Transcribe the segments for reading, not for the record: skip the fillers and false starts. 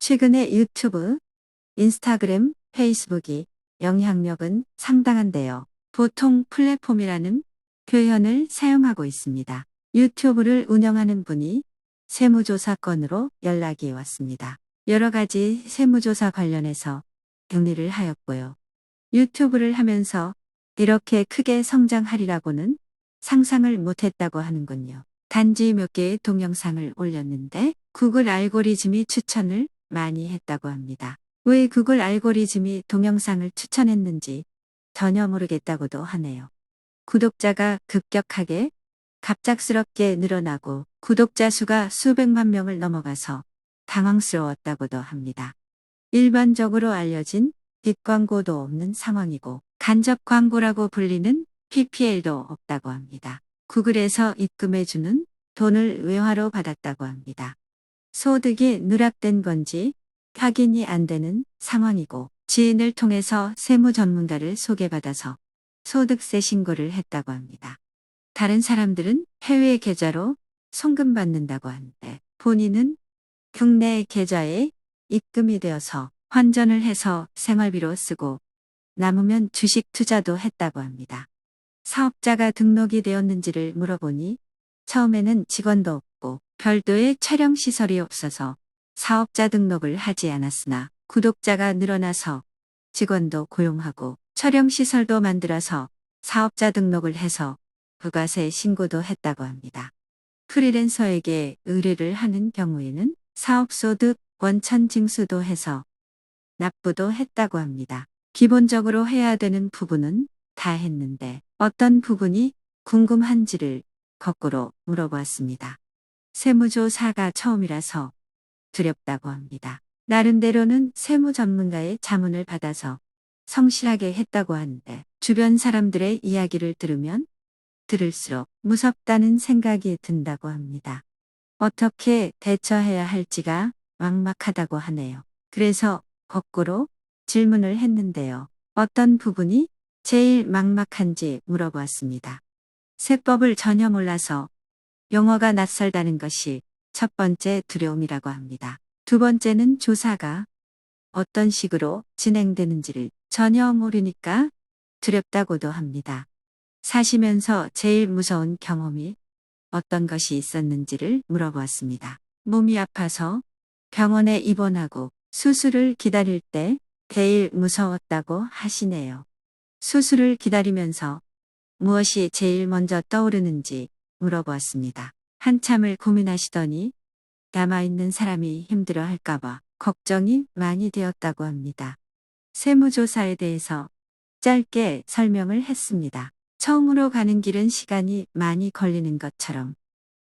최근에 유튜브, 인스타그램, 페이스북이 영향력은 상당한데요. 보통 플랫폼이라는 표현을 사용하고 있습니다. 유튜브를 운영하는 분이 세무조사 건으로 연락이 왔습니다. 여러 가지 세무조사 관련해서 문의를 하였고요. 유튜브를 하면서 이렇게 크게 성장하리라고는 상상을 못했다고 하는군요. 단지 몇 개의 동영상을 올렸는데 구글 알고리즘이 추천을 많이 했다고 합니다. 왜 구글 알고리즘이 동영상을 추천했는지 전혀 모르겠다고도 하네요. 구독자가 급격하게 갑작스럽게 늘어나고 구독자 수가 수백만 명을 넘어가서 당황스러웠다고도 합니다. 일반적으로 알려진 뒷광고도 없는 상황이고 간접 광고라고 불리는 PPL도 없다고 합니다. 구글에서 입금해주는 돈을 외화로 받았다고 합니다. 소득이 누락된 건지 확인이 안 되는 상황이고 지인을 통해서 세무 전문가를 소개받아서 소득세 신고를 했다고 합니다. 다른 사람들은 해외 계좌로 송금받는다고 하는데 본인은 국내 계좌에 입금이 되어서 환전을 해서 생활비로 쓰고 남으면 주식 투자도 했다고 합니다. 사업자가 등록이 되었는지를 물어보니 처음에는 직원도 없고 별도의 촬영 시설이 없어서 사업자 등록을 하지 않았으나 구독자가 늘어나서 직원도 고용하고 촬영 시설도 만들어서 사업자 등록을 해서 부가세 신고도 했다고 합니다. 프리랜서에게 의뢰를 하는 경우에는 사업소득 원천 징수도 해서 납부도 했다고 합니다. 기본적으로 해야 되는 부분은 다 했는데 어떤 부분이 궁금한지를 거꾸로 물어보았습니다. 세무조사가 처음이라서 두렵다고 합니다. 나름대로는 세무 전문가의 자문을 받아서 성실하게 했다고 하는데 주변 사람들의 이야기를 들으면 들을수록 무섭다는 생각이 든다고 합니다. 어떻게 대처해야 할지가 막막하다고 하네요. 그래서 거꾸로 질문을 했는데요. 어떤 부분이 제일 막막한지 물어보았습니다. 세법을 전혀 몰라서 용어가 낯설다는 것이 첫 번째 두려움이라고 합니다. 두 번째는 조사가 어떤 식으로 진행되는지를 전혀 모르니까 두렵다고도 합니다. 사시면서 제일 무서운 경험이 어떤 것이 있었는지를 물어보았습니다. 몸이 아파서 병원에 입원하고 수술을 기다릴 때 제일 무서웠다고 하시네요. 수술을 기다리면서 무엇이 제일 먼저 떠오르는지 물어보았습니다. 한참을 고민하시더니 남아있는 사람이 힘들어 할까봐 걱정이 많이 되었다고 합니다. 세무조사에 대해서 짧게 설명을 했습니다. 처음으로 가는 길은 시간이 많이 걸리는 것처럼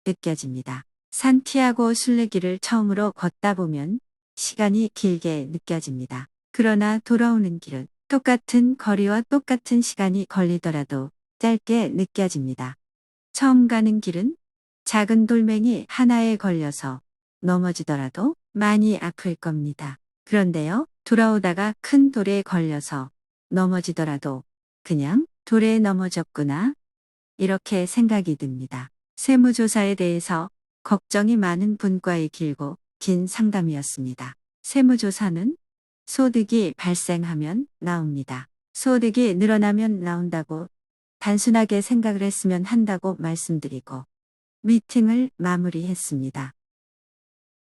느껴집니다. 산티아고 순례길을 처음으로 걷다 보면 시간이 길게 느껴집니다. 그러나 돌아오는 길은 똑같은 거리와 똑같은 시간이 걸리더라도 짧게 느껴집니다. 처음 가는 길은 작은 돌멩이 하나에 걸려서 넘어지더라도 많이 아플 겁니다. 그런데요, 돌아오다가 큰 돌에 걸려서 넘어지더라도 그냥 돌에 넘어졌구나 이렇게 생각이 듭니다. 세무조사에 대해서 걱정이 많은 분과의 길고 긴 상담이었습니다. 세무조사는 소득이 발생하면 나옵니다. 소득이 늘어나면 나온다고 단순하게 생각을 했으면 한다고 말씀드리고 미팅을 마무리했습니다.